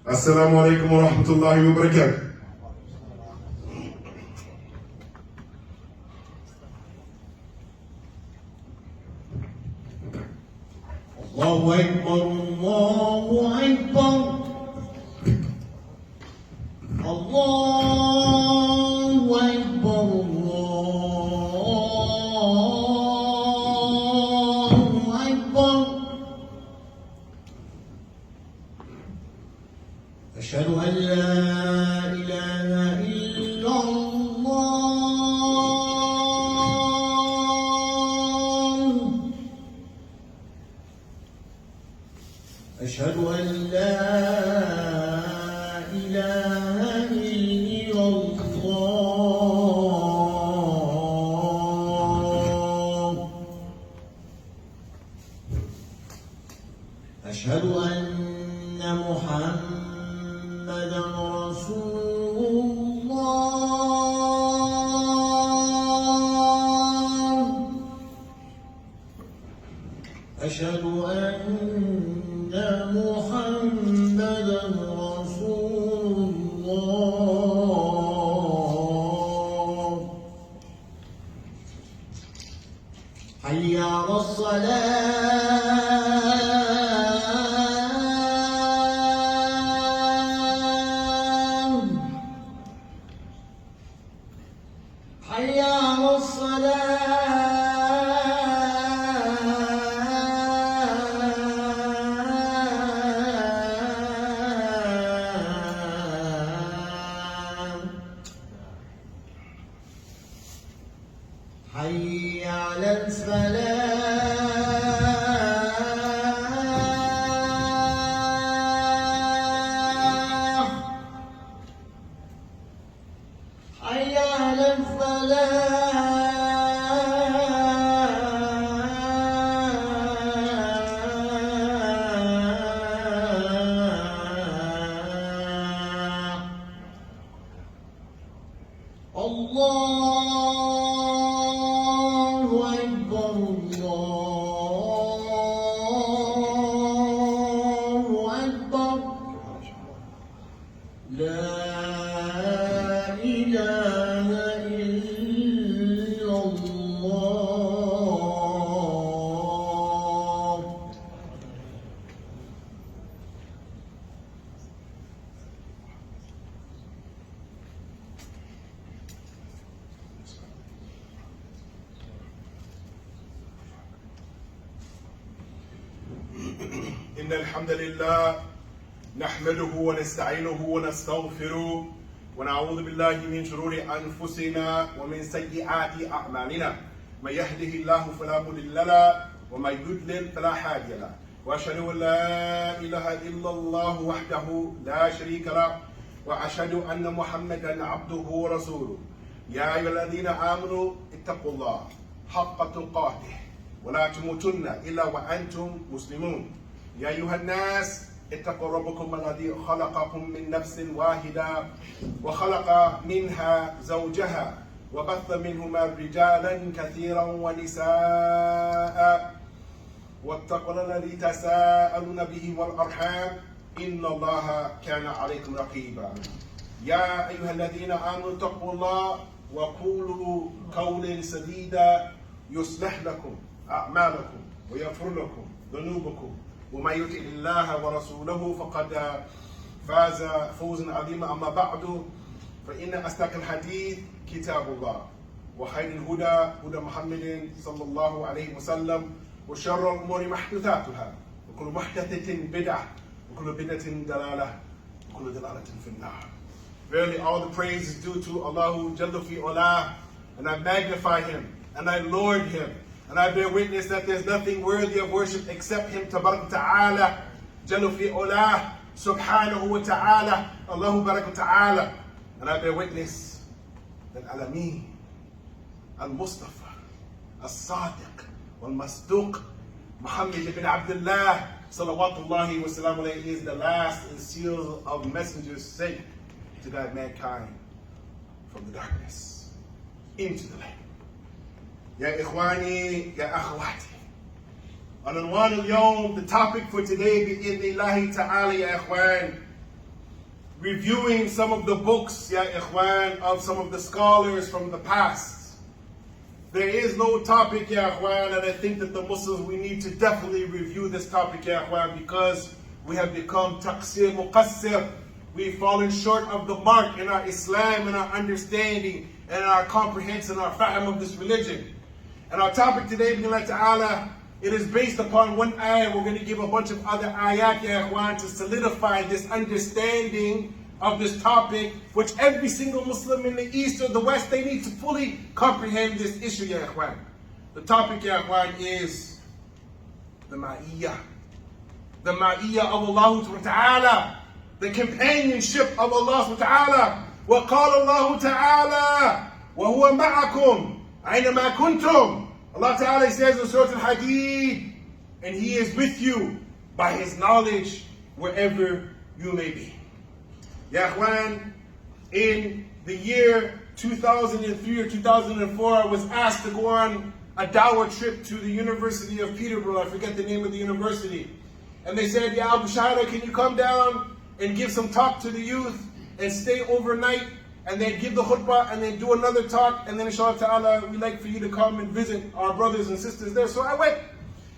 Assalamu alaikum wa rahmatullahi wa barakatuh. Allahu Akbar, Allahu Akbar, Allahu Akbar, Allahu Akbar. Ashhadu an la ilaha illa أشهد أن لا إله إلا الله أشهد أن محمدا رسول الله أشهد أن محمدا رسول الله حي على الصلاة حي على حي على الفلاح حي على الفلاح الله أكبر الله أكبر لا إله إلا الله إن الحمد لله نحمده ونستعينه ونستغفره ونعوذ بالله من شرور أنفسنا ومن سيئات أعمالنا من يهده الله فلا مضل له ومن يضلل فلا هادي له وأشهد أن لا إله إلا الله وحده لا شريك له وأشهد أن محمدا عبده ورسوله يا أيها الذين آمنوا اتقوا الله حق تقاته ولا تموتن إلا وأنتم مسلمون يا أيها الناس اتقوا ربكم الذي خلقكم من نفس واحدة وخلق منها زوجها وبث منهما رجالا كثيرا ونساء واتقوا الذي تساءلون به والأرحام إن الله كان عليكم رقيبا يا أيها الذين آمنوا اتقوا الله وقولوا قولا سديدا يصلح لكم أعمالكم ويغفر لكم ذنوبكم ومن يطع الله ورسوله فقد فاز فوزا عظيما. أما بعد فإن أصدق الحديث كتاب الله وخير الهدى هدى محمد صلى الله عليه وسلم وشر الأمور محدثاتها وكل محدثة بدعة وكل بدعة دلالة وكل دلالة في النار. Verily all the praise is due to Allah Jalla fi Olah, and I magnify Him and I Lord Him. And I bear witness that there's nothing worthy of worship except Him, Tabarak Ta'ala, Jalla fi Olah, Subhanahu wa Ta'ala, Allahu Barak Ta'ala. And I bear witness that Al-Amin, Al-Mustafa, Al-Sadiq, Al-Masduq, Muhammad ibn Abdullah, Salawatullahi wa salam alayhi, is the last and seal of messengers sent to guide mankind from the darkness into the light. Ya Ikhwani, Ya Akhwati. On Anwan al-Yawm, the topic for today, bi'idhnillahi ta'ala, Ya Ikhwan, reviewing some of the books, ya ikhwan, of some of the scholars from the past. There is no topic, ya ikhwan, and I think that the Muslims, we need to definitely review this topic, ya ikhwan, because we have become taqsir muqassir. We've fallen short of the mark in our Islam, in our understanding, and in our comprehension, our fahm of this religion. And our topic today, bi'Allah ta'ala, it is based upon one ayah. We're going to give a bunch of other ayat, ya ikhwan, to solidify this understanding of this topic, which every single Muslim in the East or the West, they need to fully comprehend this issue, ya ikhwan. The topic, ya ikhwan, is the ma'iyyah. The ma'iyyah of Allah subhanahu wa ta'ala. The companionship of Allah subhanahu wa ta'ala. وَقَالَ اللَّهُ تَعَالَى وَهُوَ مَعَكُمْ أَيْنَمَا كُنْتُمْ. Allah Ta'ala says in Surah Al-Hadid, and He is with you by His knowledge wherever you may be. Ya ikhwan, in the year 2003 or 2004, I was asked to go on a dawah trip to the University of Peterborough. I forget the name of the university. And they said, Ya Abu Shahada, can you come down and give some talk to the youth and stay overnight, and then give the khutbah, and then do another talk, and then inshallah ta'ala, we'd like for you to come and visit our brothers and sisters there. So I went.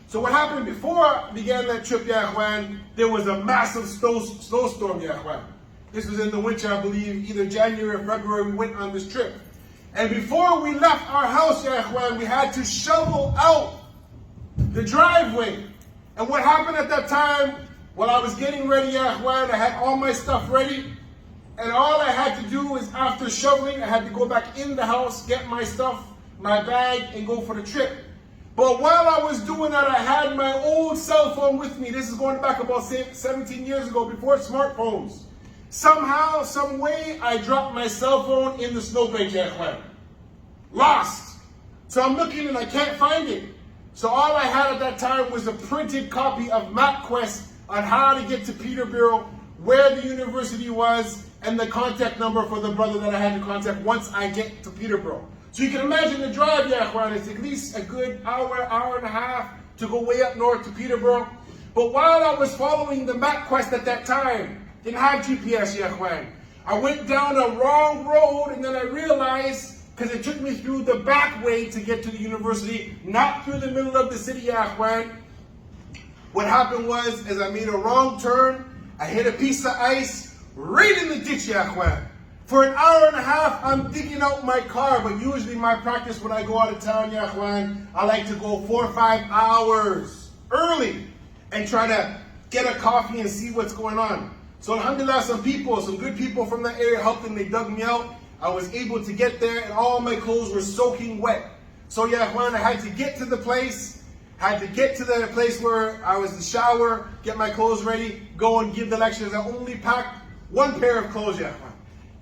So what happened before I began that trip, ya ikhwan, there was a massive snowstorm, ya ikhwan. This was in the winter, I believe, either January or February, we went on this trip. And before we left our house, ya ikhwan, we had to shovel out the driveway. And what happened at that time, while I was getting ready, ya ikhwan, I had all my stuff ready. And all I had to do was, after shoveling, I had to go back in the house, get my stuff, my bag, and go for the trip. But while I was doing that, I had my old cell phone with me. This is going back about 17 years ago, before smartphones. Somehow, some way, I dropped my cell phone in the snowbank, ya ikhwan. Lost. So I'm looking and I can't find it. So all I had at that time was a printed copy of MapQuest on how to get to Peterborough, where the university was, and the contact number for the brother that I had to contact once I get to Peterborough. So you can imagine the drive, ya ikhwan. It's at least a good hour and a half to go way up north to Peterborough. But while I was following the MapQuest at that time, didn't have GPS, ya ikhwan, I went down a wrong road, and then I realized, because it took me through the back way to get to the university, not through the middle of the city, ya ikhwan. What happened was, as I made a wrong turn, I hit a piece of ice right in the ditch, ya ikhwan. For an hour and a half, I'm digging out my car, but usually my practice when I go out of town, ya ikhwan, I like to go 4 or 5 hours early and try to get a coffee and see what's going on. So alhamdulillah, some good people from that area helped and they dug me out. I was able to get there, and all my clothes were soaking wet. So ya ikhwan, I had to get to the place, where I was to shower, get my clothes ready, go and give the lectures. I only packed one pair of clothes, ya ikhwan.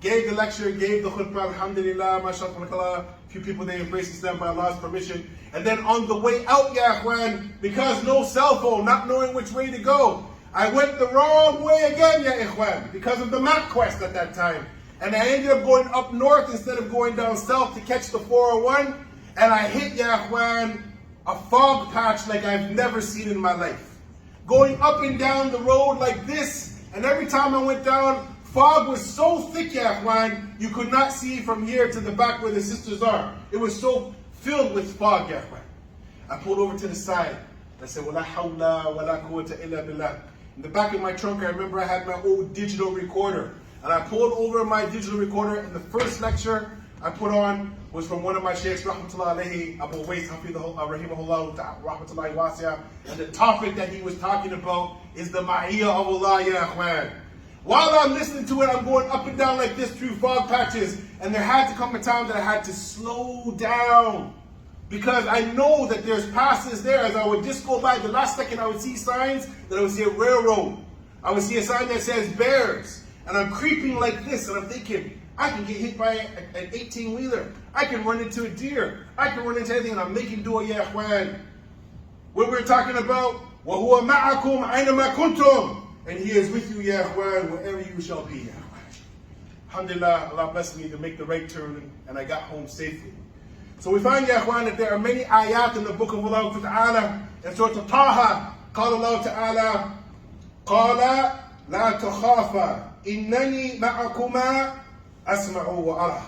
Gave the lecture, gave the khutbah, alhamdulillah, mashallah, a few people, they embraced Islam by Allah's permission. And then on the way out, ya ikhwan, because no cell phone, not knowing which way to go, I went the wrong way again, ya ikhwan, because of the MapQuest at that time. And I ended up going up north instead of going down south to catch the 401. And I hit, ya ikhwan, a fog patch like I've never seen in my life. Going up and down the road like this, and every time I went down, fog was so thick, ya ikhwan, you could not see from here to the back where the sisters are. It was so filled with fog, ya ikhwan. I pulled over to the side. I said, "Wala hawla wala quwwata illa billah." In the back of my trunk, I remember I had my old digital recorder. And I pulled over my digital recorder, and the first lecture I put on was from one of my sheikhs, rahmatullahi alayhi, Abu Wais, rahimahullah, rahmatullahi wasi'ah. And the topic that he was talking about is the ma'iyyah of Allah, ya ikhwan. While I'm listening to it, I'm going up and down like this through fog patches. And there had to come a time that I had to slow down, because I know that there's passes there. As I would just go by, the last second I would see signs that I would see a railroad. I would see a sign that says bears. And I'm creeping like this, and I'm thinking, I can get hit by an 18-wheeler. I can run into a deer. I can run into anything, and I'm making dua, ya ikhwan. When we're talking about, وَهُوَ مَعَكُمْ أَيْنَمَا كُنْتُمْ, and He is with you, ya ikhwan, wherever you shall be, ya ikhwan. Alhamdulillah, Allah blessed me to make the right turn, and I got home safely. So we find, ya ikhwan, that there are many ayat in the book of Allah Ta'ala, in Surah Taha, قال Allah Ta'ala, قال لا تخافا إنني معكما أسمع وأرى.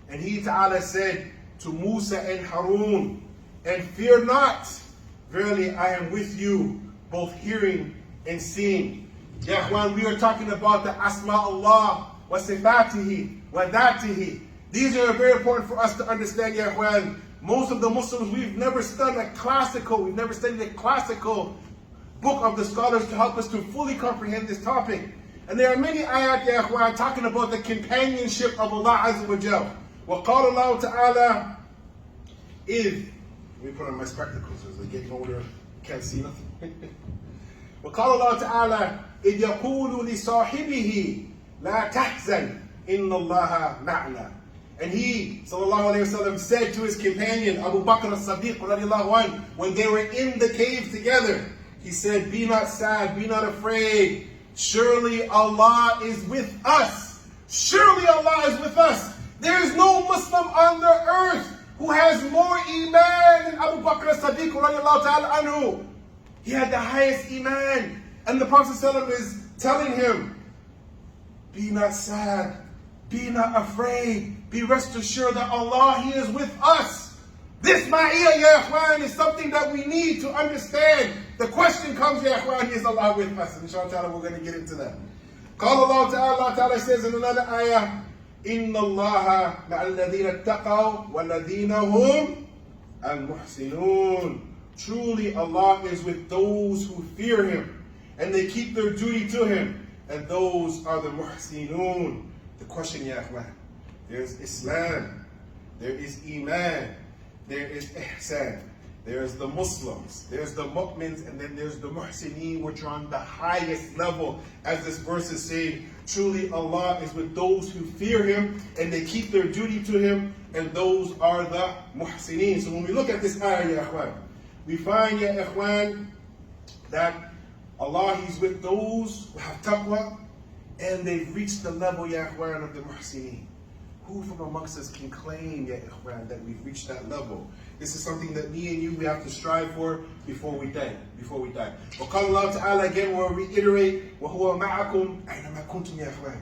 And he Ta'ala said to Musa and Harun, and fear not, verily I am with you, both hearing and seeing. Ya Ikhwan, we are talking about the Asma Allah, wa Sifatihi, wa Dhatihi. These are very important for us to understand, Ya Ikhwan. Most of the Muslims, we've never studied a classical book of the scholars to help us to fully comprehend this topic. And there are many ayat, Ya Ikhwan, talking about the companionship of Allah Azza wa Jal. وقال الله تعالى إذ, let me put on my spectacles as I get older, can't see nothing. وقال الله تعالى إذ يقول لصاحبه لا تحزن إن الله معنا. And he, sallallahu alayhi wa sallam, said to his companion, Abu Bakr as-Siddiq, radiallahu anhu, when they were in the cave together, he said, be not sad, be not afraid. Surely Allah is with us. Surely Allah is with us. There is no Muslim on the earth who has more iman than Abu Bakr as-Siddiq, radiallahu ta'ala anhu. He had the highest iman. And the Prophet ﷺ is telling him, be not sad, be not afraid, be rest assured that Allah, He is with us. This ma'iyah, ya ikhwan, is something that we need to understand. The question comes, ya ikhwan, is Allah with us? And inshallah we're going to get into that. قال Allah Ta'ala, Allah Ta'ala says in another ayah, إِنَّ اللَّهَ مَعَ الَّذِينَ اتَّقَوْا وَالَّذِينَ هُمْ الْمُحْسِنُونَ. Truly Allah is with those who fear Him, and they keep their duty to Him, and those are the muhsinun. The question, ya ikhwan, there's Islam, there is Iman, there is Ihsan, there's the Muslims, there's the Mu'mins, and then there's the Muhsineen, which are on the highest level. As this verse is saying, truly Allah is with those who fear Him, and they keep their duty to Him, and those are the Muhsineen. So when we look at this ayah, ya ikhwan, we find, ya ikhwan, that Allah, He's with those who have taqwa, and they've reached the level, ya ikhwan, of the muhsineen. Who from amongst us can claim, ya ikhwan, that we've reached that level? This is something that me and you, we have to strive for before we die. وقال Allah Ta'ala, again, we'll reiterate, وَهُوَ مَعَكُمْ أَيْنَمَا كُنْتُمْ يَا إِخْوَانِ.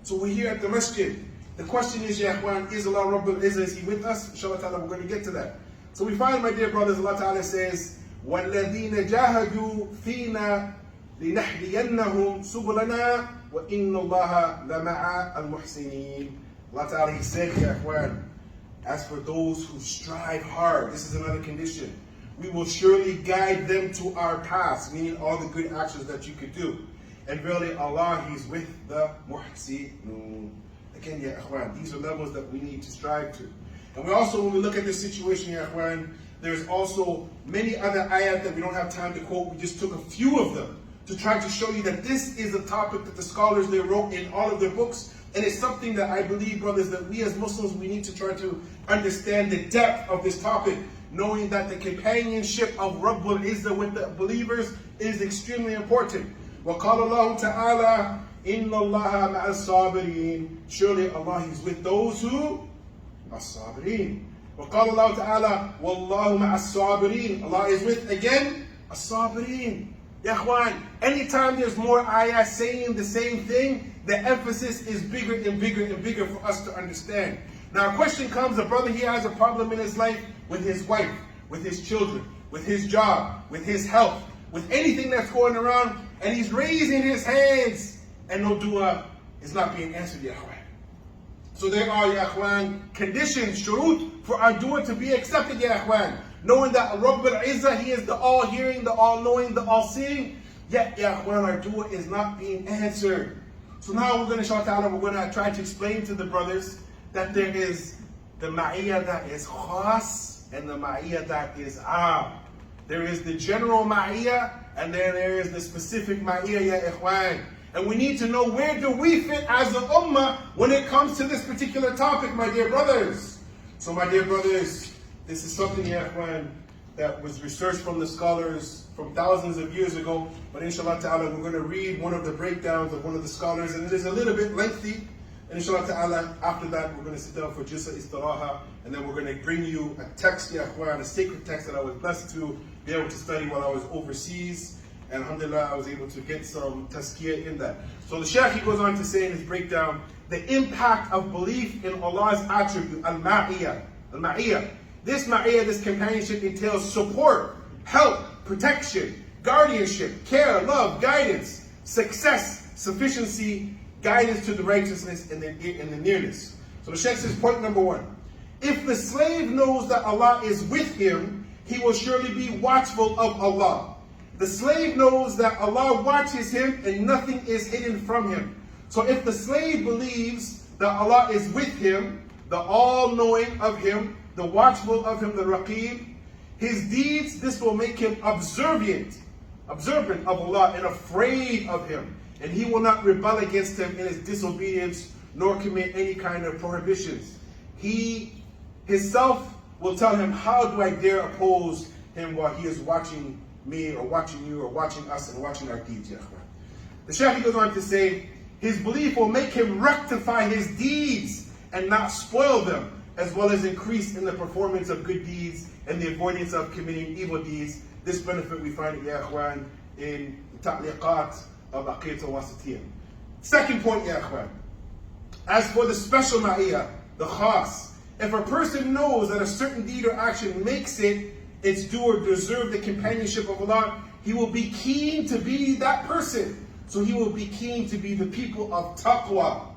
So we're here at the masjid. The question is, ya ikhwan, is Allah Rabbul Izzah, is He with us? Inshallah Ta'ala, we're going to get to that. So we find, my dear brothers, Allah Ta'ala says, وَالَّذِينَ جَاهَدُوا فِينَا لِنَهْدِيَنَّهُمْ سُبُلَنَا وَإِنَّ اللَّهَ لَمَعَ الْمُحْسِنِينَ. Allah Ta'ala, He said, ya ikhwan, as for those who strive hard, this is another condition, we will surely guide them to our paths, meaning all the good actions that you could do. And really, Allah, He's with the muhsinun. Again, ya ikhwan, these are levels that we need to strive to. And we also, when we look at this situation, ya ikhwan, there's also many other ayat that we don't have time to quote. We just took a few of them to try to show you that this is a topic that the scholars, they wrote in all of their books. And it's something that I believe, brothers, that we as Muslims, we need to try to understand the depth of this topic, knowing that the companionship of Rabbul Izzah with the believers is extremely important. وَقَالَ اللَّهُ تَعَالَى إِنَّ اللَّهَ مَعَ الصَّابِرِينَ. Surely Allah is with those who are sabirin. وَقَالَ اللَّهُ تَعَالَى وَاللَّهُ مَعَ الصَّابِرِينَ. Allah is with, again, as-sabirin. Ya ikhwan, anytime there's more ayah saying the same thing, the emphasis is bigger and bigger and bigger for us to understand. Now a question comes, a brother, he has a problem in his life with his wife, with his children, with his job, with his health, with anything that's going around, and he's raising his hands, and no dua is not being answered, ya ikhwan. So there are, ya ikhwan, conditions, shurut, for our dua to be accepted, ya ikhwan. Knowing that Rabbul Izzah, He is the all-hearing, the all-knowing, the all-seeing, yet, ya ikhwan, our dua is not being answered. So now we're going to, inshallah, we're going to try to explain to the brothers that there is the ma'iyah that is khas and the ma'iyah that is am. There is the general ma'iyah and then there is the specific ma'iyah, ya ikhwan. And we need to know, where do we fit as an ummah when it comes to this particular topic, my dear brothers. So my dear brothers, this is something, ya ikhwan, that was researched from the scholars from thousands of years ago. But inshallah ta'ala, we're going to read one of the breakdowns of one of the scholars, and it is a little bit lengthy. And inshallah ta'ala, after that, we're going to sit down for Jilsa Istiraha, and then we're going to bring you a text, ya ikhwan, a sacred text that I was blessed to be able to study while I was overseas. And alhamdulillah, I was able to get some tazkiyah in that. So the Shaykh, he goes on to say in his breakdown, the impact of belief in Allah's attribute, al-ma'iyah. Al-ma'iyah. This ma'iyah, this companionship entails support, help, protection, guardianship, care, love, guidance, success, sufficiency, guidance to the righteousness and the nearness. So the Shaykh says, point number one, if the slave knows that Allah is with him, he will surely be watchful of Allah. The slave knows that Allah watches him and nothing is hidden from him. So if the slave believes that Allah is with him, the all-knowing of him, the watchful of him, the Raqib, his deeds, this will make him observant of Allah and afraid of him. And he will not rebel against him in his disobedience, nor commit any kind of prohibitions. He himself will tell him, how do I dare oppose him while he is watching me or watching you or watching us and watching our deeds? The Shaykh goes on to say, his belief will make him rectify his deeds and not spoil them, as well as increase in the performance of good deeds and the avoidance of committing evil deeds. This benefit we find, ya ikhwan, in ta'liqat of Aqeedah Wasitiyah. Second point, ya ikhwan, as for the special ma'iyah, the khas, if a person knows that a certain deed or action makes it its due or deserve the companionship of Allah, he will be keen to be that person. So he will be keen to be the people of taqwa.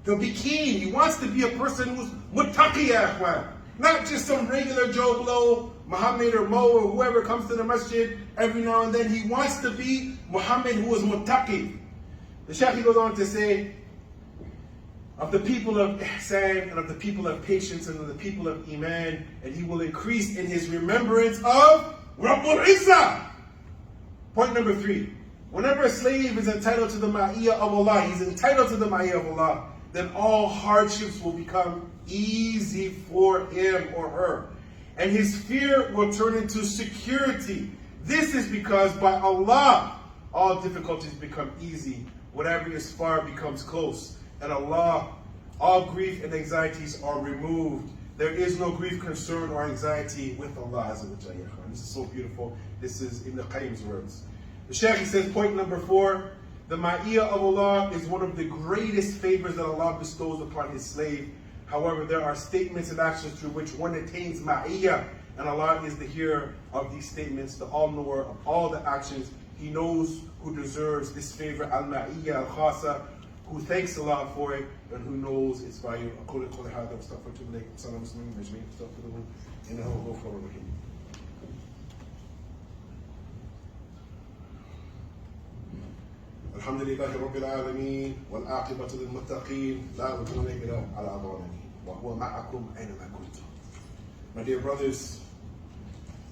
He'll be keen. He wants to be a person who's muttaqi, ya ikhwan. Not just some regular Joe Blow, Muhammad or Mo or whoever comes to the masjid every now and then. He wants to be Muhammad who is muttaqi. The Shaykh goes on to say, of the people of ihsan and of the people of patience and of the people of iman, and he will increase in his remembrance of Rabbul Izzah. Point number 3. Whenever a slave is entitled to the ma'iyah of Allah, he's entitled to the ma'iyah of Allah, then all hardships will become easy for him or her. And his fear will turn into security. This is because by Allah, all difficulties become easy. Whatever is far becomes close. And Allah, all grief and anxieties are removed. There is no grief, concern, or anxiety with Allah. This is so beautiful. This is Ibn Qayyim's words. The Shaykh says, point number 4, the ma'iyah of Allah is one of the greatest favors that Allah bestows upon his slave. However, there are statements and actions through which one attains ma'iyah, and Allah is the hearer of these statements, the all-knower of all the actions. He knows who deserves this favor, al-ma'iyah al-khasa, who thanks Allah for it, and who knows its value. الحمد لله رب العالمين والعاقبة للمتقين لا عدوان إلا على الظالمين وهو معكم أينما كنتم. My dear brothers,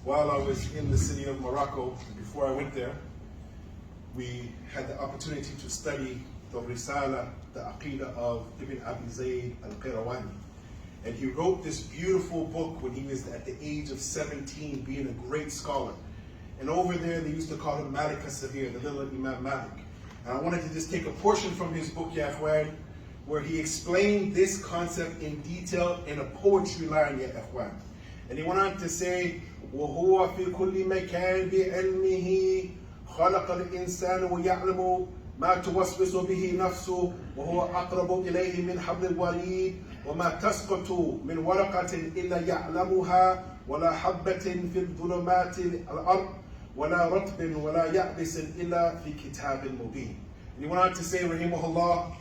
while I was in the city of Morocco, before I went there, we had the opportunity to study the Risala, the Aqidah of Ibn Abi Zaid Al-Qayrawaani. And he wrote this beautiful book when he was at the age of 17, being a great scholar. And over there, they used to call him Malik as-Saghir, the little Imam Malik. And I wanted to just take a portion from his book, Ya Ikhwan, where he explained this concept in detail in a poetry line, Ya Ikhwan. And he went on to say, وَهُوَ فِي كُلِّ مَكَانٍ بِعِلْمِهِ خَلَقَ الْإِنسَانُ وَيَعْلَمُ مَا تُوَسْوِسُ بِهِ نَفْسُهُ وَهُوَ أَقْرَبُ إِلَيْهِ مِنْ حَبْلِ الْوَرِيدِ وَمَا تَسْقُطُ مِنْ وَرَقَةٍ إِلَّا يَعْلَمُهَا وَلَا حَبَّةٍ فِي الظُّلُمَاتِ الْأَرْضِ وَلَا رَطْبٍ وَلَا يَعْبِسٍ إِلَّا فِي كِتَابٍ مُبِينٍ. And he went on to say, Rahimahullah,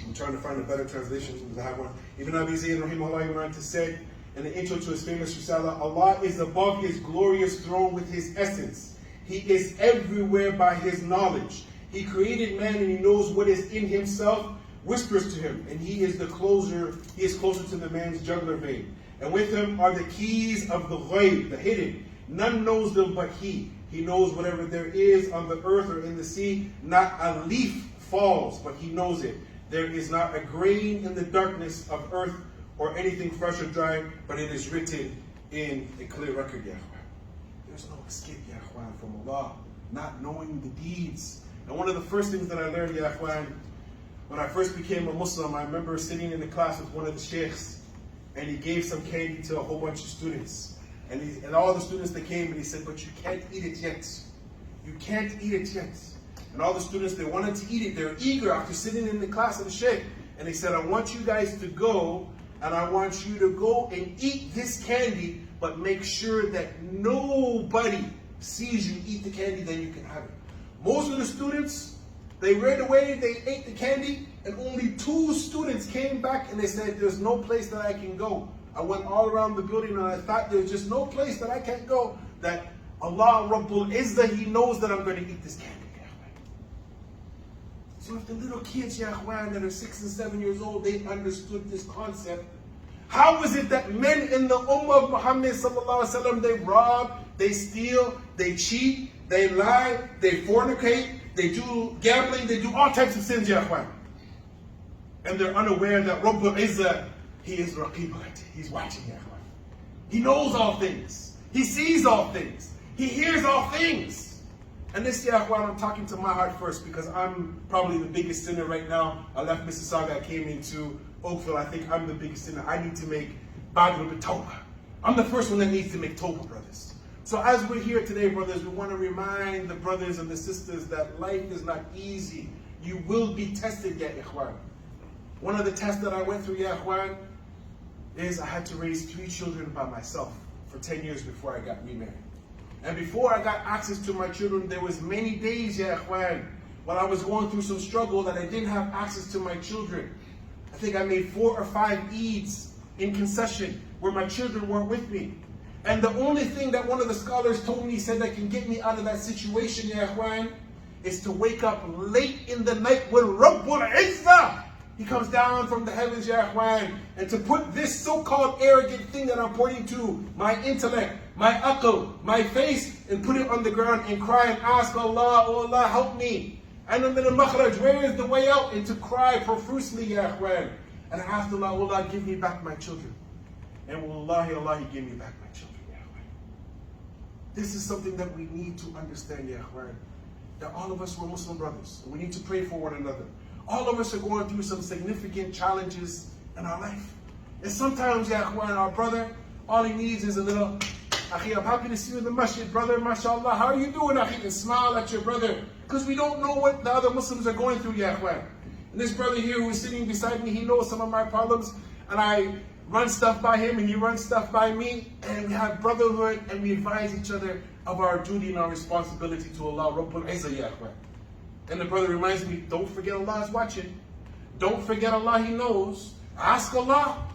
I'm trying to find a better translation because I have one. Ibn Abi Zayd, Rahimahullah, he went on to say, in the intro to his famous Risala, Allah is above his glorious throne with his essence. He is everywhere by his knowledge. He created man and he knows what is in himself, whispers to him, and he is closer to the man's jugular vein. And with him are the keys of the ghaib, the hidden. None knows them but he. He knows whatever there is on the earth or in the sea. Not a leaf falls, but he knows it. There is not a grain in the darkness of earth or anything fresh or dry, but it is written in a clear record, Ya Ikhwan. There's no escape, Ya Ikhwan, from Allah, not knowing the deeds. And one of the first things that I learned, Ya Ikhwan, when I first became a Muslim, I remember sitting in the class with one of the sheikhs, and he gave some candy to a whole bunch of students. And all the students that came, and he said, but you can't eat it yet. You can't eat it yet. And all the students, they wanted to eat it. They were eager after sitting in the class of the Sheikh. And they said, I want you guys to go, and I want you to go and eat this candy, but make sure that nobody sees you eat the candy, then you can have it. Most of the students, they ran away, they ate the candy, and only 2 students came back and they said, there's no place that I can go. I went all around the building and I thought there's just no place that I can't go, that Allah Rabbul Izzah, He knows that I'm going to eat this candy. So if the little kids, ya akhwan, that are 6 and 7 years old, they understood this concept, how is it that men in the Ummah of Muhammad sallallahu alaihi wasallam, they rob, they steal, they cheat, they lie, they fornicate, they do gambling, they do all types of sins, ya akhwan. And they're unaware that Rabbul Izzah, He is Raqib, He's watching, ya akhwan. He knows all things. He sees all things. He hears all things. And this, ya akhwan, I'm talking to my heart first because I'm probably the biggest sinner right now. I left Mississauga, I came into Oakville. I think I'm the biggest sinner. I need to make Badr Tawbah. I'm the first one that needs to make Tawbah, brothers. So as we're here today, brothers, we want to remind the brothers and the sisters that life is not easy. You will be tested, ya ikhwan. One of the tests that I went through, ya ikhwan, is I had to raise 3 children by myself for 10 years before I got remarried. And before I got access to my children, there was many days, ya ikhwan, when I was going through some struggle that I didn't have access to my children. I think I made 4 or 5 Eids in concession where my children weren't with me. And the only thing that one of the scholars told me, he said, that can get me out of that situation, ya ikhwan, is to wake up late in the night when Rabbul Izzah, He comes down from the heavens, ya ikhwan, and to put this so-called arrogant thing that I'm pointing to, my intellect, my aql, my face, and put it on the ground and cry and ask Allah, oh Allah, help me. And I'm in a makhraj, where is the way out? And to cry profusely, ya ikhwan. And I asked Allah, oh Allah, give me back my children. And wallahi, Allah, He gave me back my children, ya ikhwan. This is something that we need to understand, ya ikhwan, that all of us were Muslim brothers. And we need to pray for one another. All of us are going through some significant challenges in our life. And sometimes, ya ikhwan, our brother, all he needs is a little, Akhi, I'm happy to see you in the masjid, brother, mashallah. How are you doing, Akhi? And smile at your brother. Because we don't know what the other Muslims are going through, ya ikhwan. And this brother here who is sitting beside me, he knows some of my problems. And I run stuff by him and he runs stuff by me. And we have brotherhood and we advise each other of our duty and our responsibility to Allah, Rabbul Izzah, ya ikhwan. And the brother reminds me, don't forget Allah is watching. Don't forget Allah, He knows. Ask Allah.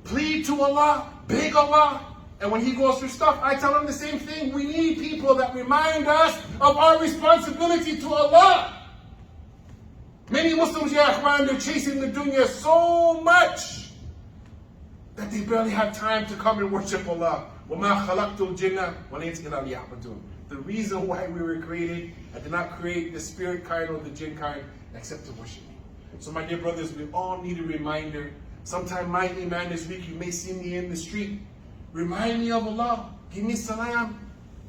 Plead to Allah. Beg Allah. And when he goes through stuff, I tell him the same thing. We need people that remind us of our responsibility to Allah. Many Muslims, ya ikhwan, they're chasing the dunya so much that they barely have time to come and worship Allah. وَمَا خَلَقْتُ الْجِنَّ وَالْإِنسَ إِلَّا لِيَعْبُدُونَ. The reason why we were created, I did not create the spirit kind or the jinn kind except to worship me. So my dear brothers, we all need a reminder. Sometime my iman is weak. You may see me in the street. Remind me of Allah. Give me salam.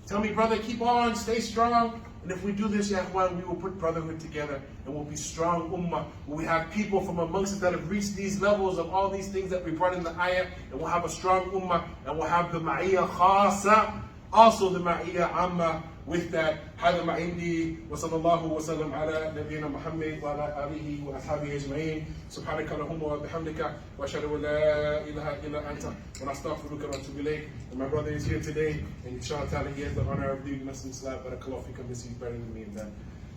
Tell me, brother, keep on, stay strong. And if we do this, ya ikhwan, we will put brotherhood together and we'll be strong ummah. We have people from amongst us that have reached these levels of all these things that we brought in the ayah, and we'll have a strong ummah, and we'll have the ma'iyah khasa, also the ma'iyah amma. With that, هذا ما عندي وصلى الله وسلم على نبينا محمد وعلى آله وأصحابه أجمعين. سبحانك اللهم وبحمدك وأشهد أن لا إله إلا أنت ونستغفرك ونتوب إليك. And my brother is here today, and inshallah ta'ala he has the honor of leading us in Islam. Barakallahu fikum, he's better than me in that.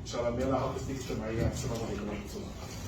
Inshallah, may Allah help us teach them. Assalamu alaikum wa rahmatullah.